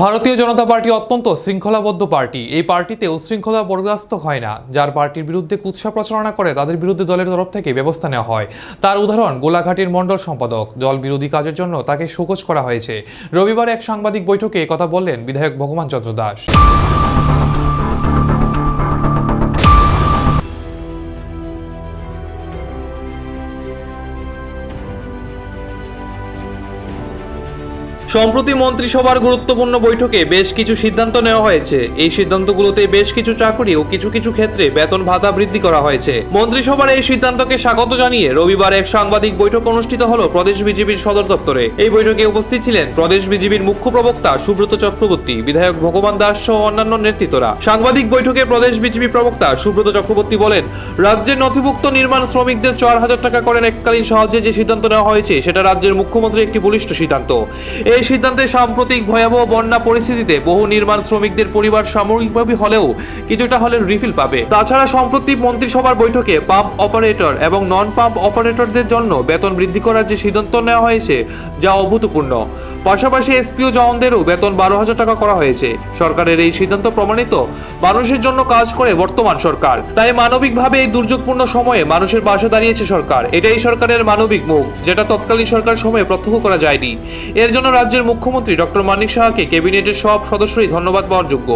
ভারতীয় জনতা পার্টি অত্যন্ত শৃঙ্খলাবদ্ধ পার্টি। এই পার্টিতে উচ্ছৃঙ্খলা বরদাস্ত হয় না। যার পার্টির বিরুদ্ধে কুৎসা প্রচারণা করে তাদের বিরুদ্ধে দলের তরফ থেকে ব্যবস্থা নেওয়া হয়। তার উদাহরণ গোলাঘাটের মণ্ডল সম্পাদক। দল বিরোধী কাজের জন্য তাকে শোকজ করা হয়েছে। রবিবার এক সাংবাদিক বৈঠকে কথা বললেন বিধায়ক ভগবান চন্দ্র দাস। সম্প্রতি মন্ত্রিসভার গুরুত্বপূর্ণ বৈঠকে বেশ কিছু সিদ্ধান্ত নেওয়া হয়েছে। এই সিদ্ধান্তগুলোতে বেশ কিছু চাকরি ও কিছু কিছু ক্ষেত্রে বেতন ভাতা বৃদ্ধি করা হয়েছে। মন্ত্রিসভার এই সিদ্ধান্তকে স্বাগত জানিয়ে রবিবার এক সাংবাদিক বৈঠক অনুষ্ঠিত হলো প্রদেশ বিজেপির সদর দপ্তরে। এই বৈঠকে উপস্থিত ছিলেন প্রদেশ বিজেপির মুখ্য প্রবক্তা সুব্রত চক্রবর্তী, বিধায়ক ভগবান দাস সহ অন্যান্য নেতৃত্বরা। সাংবাদিক বৈঠকে প্রদেশ বিজেপি প্রবক্তা সুব্রত চক্রবর্তী বলেন, রাজ্যের নথিভুক্ত নির্মাণ শ্রমিকদের 4,000 টাকা করে এককালীন সাহায্যে যে সিদ্ধান্ত নেওয়া হয়েছে সেটা রাজ্যের মুখ্যমন্ত্রীর একটি বলিষ্ঠ সিদ্ধান্ত। এই সিদ্ধান্তে সাম্প্রতিক ভয়াবহ বন্যা পরিস্থিতিতে বহু নির্মাণ শ্রমিকদের পরিবার সাময়িকভাবে হলেও কিছুটা হলেও রিফিল পাবে। তাছাড়া সম্প্রতি মন্ত্রিসভার বৈঠকে পাম্প অপারেটর এবং নন পাম্প অপারেটরদের জন্য বেতন বৃদ্ধি করার যে সিদ্ধান্ত নেওয়া হয়েছে যা অভূতপূর্ণ। পাশাপাশি এসপিও জওয়ানদেরও বেতন 12,000 টাকা করা হয়েছে। সরকারের এই সিদ্ধান্ত প্রমাণিত মানুষের জন্য কাজ করে বর্তমান সরকার। তাই মানবিকভাবে এই দুর্যোগপূর্ণ সময়ে মানুষের পাশে দাঁড়িয়েছে সরকার। এটাই সরকারের মানবিক মুখ, যেটা তৎকালীন সরকার সময়ে প্রত্যক্ষ করা যায়নি। এর জন্য রাজ্যের মুখ্যমন্ত্রী ডক্টর মানিক সাহাকে ক্যাবিনেটের সব সদস্যই ধন্যবাদ পাওয়ার যোগ্য।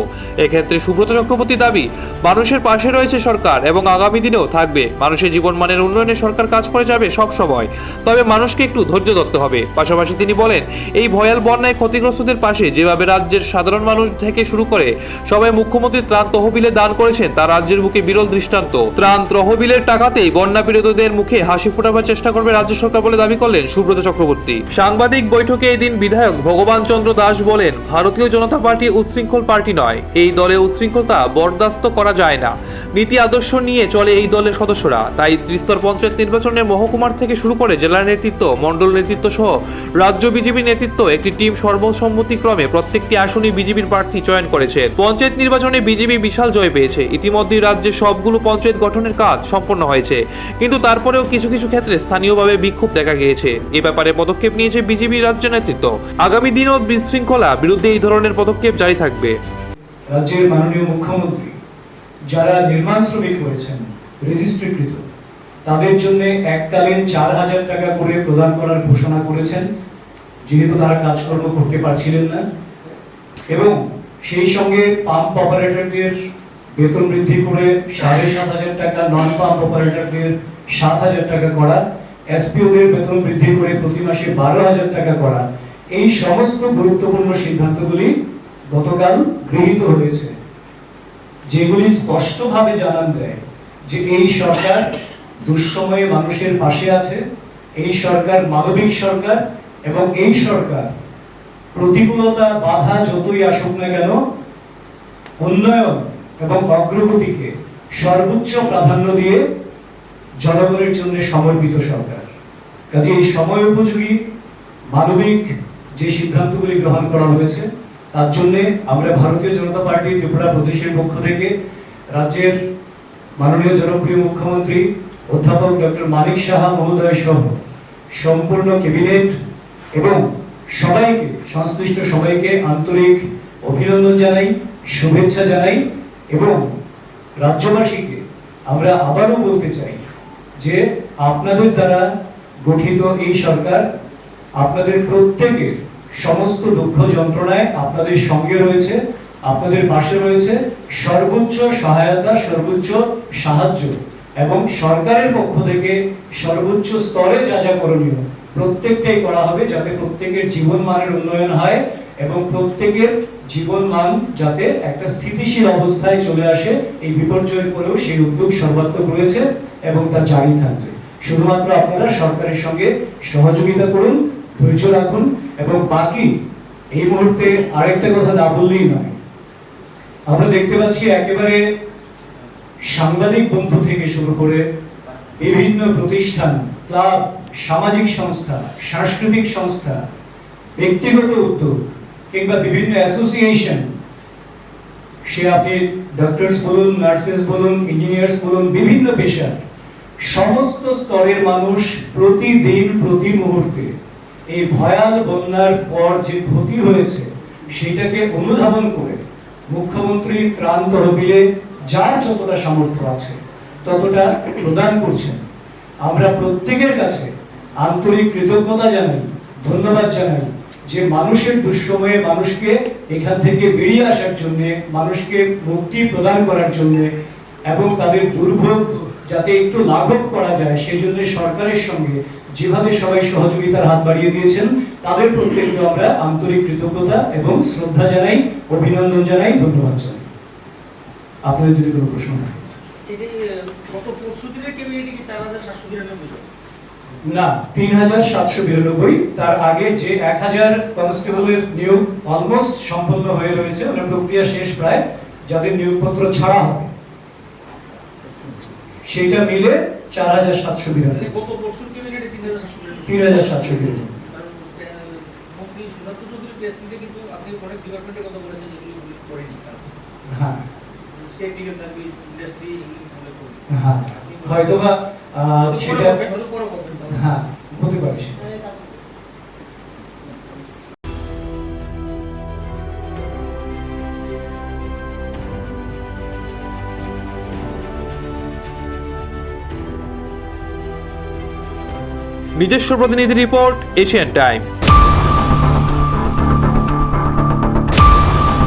এক্ষেত্রে সুব্রত চক্রবর্তী দাবি, মানুষের পাশে রয়েছে সরকার এবং আগামী দিনেও থাকবে। মানুষের জীবনমানের উন্নয়নে সরকার কাজ করে যাবে সব সময়, তবে মানুষকে একটু ধৈর্য ধরতে হবে। পাশাপাশি তিনি বলেন, এই ভয়াল বন্যায় ক্ষতিগ্রস্তদের পাশে যেভাবে রাজ্যের সাধারণ মানুষ থেকে শুরু করে সবাই মুখ্যমন্ত্রী ত্রাণ তহবিলে দান করেছেন তা রাজ্যের বুকে বিরল দৃষ্টান্ত। ত্রাণ তহবিলের টাকাতেই বন্যা পীড়িতদের মুখে হাসি ফোটাবার চেষ্টা করবে রাজ্য সরকার বলে দাবি করলেন সুব্রত চক্রবর্তী। সাংবাদিক বৈঠকে এদিন বিধায়ক ভগবান চন্দ্র দাস বলেন, ভারতীয় জনতা পার্টি উচ্ছৃঙ্খল পার্টি নয়। এই দলে উচ্ছৃঙ্খলতা বরদাস্ত করা যায় না। নীতি আদর্শ নিয়ে চলে এই দলের সদস্যরা। তাই ত্রিস্তর পঞ্চায়েত নির্বাচনে মহকুমার থেকে শুরু করে জেলার নেতৃত্ব, মন্ডল নেতৃত্ব সহ রাজ্য বিজেপি নেতৃত্ব একটি টিম সর্বসম্মতিক্রমে প্রত্যেকটি আসনই বিজেপির প্রার্থী চয়ন করেছে। পঞ্চায়েত নির্বাচনে বিজেপি বিশাল জয় পেয়েছে। ইতিমধ্যেই রাজ্যের সবগুলো পঞ্চায়েত গঠনের কাজ সম্পন্ন হয়েছে, কিন্তু তারপরেও কিছু কিছু ক্ষেত্রে স্থানীয়ভাবে বিক্ষোভ দেখা গিয়েছে। এ ব্যাপারে পদক্ষেপ নিয়েছে বিজেপি রাজ্য নেতৃত্ব। আগামী দিনেও বিশৃঙ্খলা বিরুদ্ধে এই ধরনের পদক্ষেপ জারি থাকবে। রাজ্যের মাননীয় মুখ্যমন্ত্রী যারা নির্মাণ শ্রমিক হয়েছেন রেজিস্ট্রিকৃত, তাদের জন্য এককালীন 4,000 টাকা করে প্রদান করার ঘোষণা করেছেন, যেহেতু তারা কাজকর্ম করতে পারছিলেন না। এবং সেই সঙ্গে পাম্প অপারেটরদের বেতন বৃদ্ধি করে 7,500 টাকা, নন পাম্প অপারেটরদের 7,000 টাকা করা, এসপিওদের বেতন বৃদ্ধি করে প্রতি মাসে 12,000 টাকা করা, এই সমস্ত গুরুত্বপূর্ণ সিদ্ধান্তগুলি গতকাল গৃহীত হয়েছে, যেগুলি স্পষ্টভাবে জানান দেয় যে এই সরকার দুঃসময়ে মানুষের পাশে আছে। এই সরকার মানবিক সরকার এবং এই সরকার প্রতিকূলতা বাধা যতই আসুক না কেন উন্নয়ন এবং অগ্রগতিকে সর্বোচ্চ প্রাধান্য দিয়ে জনগণের জন্য সমর্পিত সরকার। কাজে এই সময় উপযোগী মানবিক যে সিদ্ধান্তগুলি গ্রহণ করা হয়েছে তার জন্য আমরা ভারতীয় জনতা পার্টি ত্রিপুরা প্রদেশের পক্ষ থেকে রাজ্যের মাননীয় জনপ্রিয় মুখ্যমন্ত্রী অধ্যাপক ডক্টর মানিক সাহা মহোদয় সহ সম্পূর্ণ ক্যাবিনেট এবং সবাইকে, সংশ্লিষ্ট সবাইকে আন্তরিক অভিনন্দন জানাই, শুভেচ্ছা জানাই। এবং রাজ্যবাসীকে আমরা আবারও বলতে চাই যে আপনাদের দ্বারা গঠিত এই সরকার আপনাদের প্রত্যেকের সমস্ত দুঃখ যন্ত্রণায় আপনাদের সঙ্গে রয়েছে, আপনাদের পাশে রয়েছে। সর্বোচ্চ সহায়তা, সর্বোচ্চ সাহায্য এবং সরকারের পক্ষ থেকে সর্বোচ্চ স্তরে যা যা করণীয় প্রত্যেকটাই করা হবে, যাতে প্রত্যেকের জীবন মানের উন্নয়ন হয় এবং প্রত্যেকের জীবন মান যাতে একটা স্থিতিশীল অবস্থায় চলে আসে। এই বিপর্যয়ের পরেও সেই উদ্যোগ সর্বাত্মক রয়েছে এবং তা জারি থাকবে। শুধুমাত্র আপনারা সরকারের সঙ্গে সহযোগিতা করুন, ধৈর্য রাখুন। এবং বাকি এই মুহূর্তে আরেকটা কথা না বললেই নয়, আমরা দেখতে পাচ্ছি একেবারে সাংবাদিক বন্ধু থেকে শুরু করে বিভিন্ন প্রতিষ্ঠান, ক্লাব, সামাজিক সংস্থা, সাংস্কৃতিক সংস্থা, ব্যক্তিগত উদ্যোগ কিংবা বিভিন্ন অ্যাসোসিয়েশন, সে আপনি ডক্টরস বলুন, নার্সেস বলুন, ইঞ্জিনিয়ার্স বলুন, বিভিন্ন পেশা, সমস্ত স্তরের মানুষ প্রতিদিন প্রতি মুহূর্তে এই ভয়াল বন্যার পর যে ক্ষতি হয়েছে সেইটাকে অনুধাবন করে মুখ্যমন্ত্রী ত্রাণ তহবিলে যার যতটা সামর্থ্য আছে ততটা প্রদান করছেন। আমরা প্রত্যেকের কাছে আন্তরিক কৃতজ্ঞতা জানাই, ধন্যবাদ জানাই যে মানুষের দুঃসময়ে মানুষকে এখান থেকে বেরিয়ে আসার জন্য, মানুষকে মুক্তি প্রদান করার জন্য এবং তাদের দুর্ভোগ যাতে একটু লাঘব করা যায় সেই জন্য সরকারের সঙ্গে যেভাবে সবাই সহযোগিতার হাত বাড়িয়ে দিয়েছেন তাদের প্রত্যেককে আমরা আন্তরিক কৃতজ্ঞতা এবং শ্রদ্ধা জানাই, অভিনন্দন জানাই, ধন্যবাদ জানাই। আপনাদের যদি কোনো প্রশ্ন থাকে। গত পরশু দিনে ক্যাবিনেটে কি 4792 জন? না, 3792। তার আগে যে 1000 কনস্টেবলের নিয়োগ অলমোস্ট সম্পন্ন হয়ে রয়েছে, মানে প্রক্রিয়া শেষ প্রায়, যাদের নিয়োগপত্র ছাড়া হবে সেটা মিলে 4792। গত পরশু ক্যাবিনেটে 3792। 3792। মন্ত্রী সুশান্ত চৌধুরী প্রেস মিটে কিন্তু আপনি অনেক ডিপার্টমেন্টের কথা বলেছেন যেগুলি করেনি, হ্যাঁ স্টেট লিগ্যাল সার্ভিস, ইন্ডাস্ট্রি, হ্যাঁ, হয়তোবা সেটা পরে করবেন। হ্যাঁ হতে পারে সেটা। নিজস্ব প্রতিনিধি রিপোর্ট, এশিয়ান টাইমস।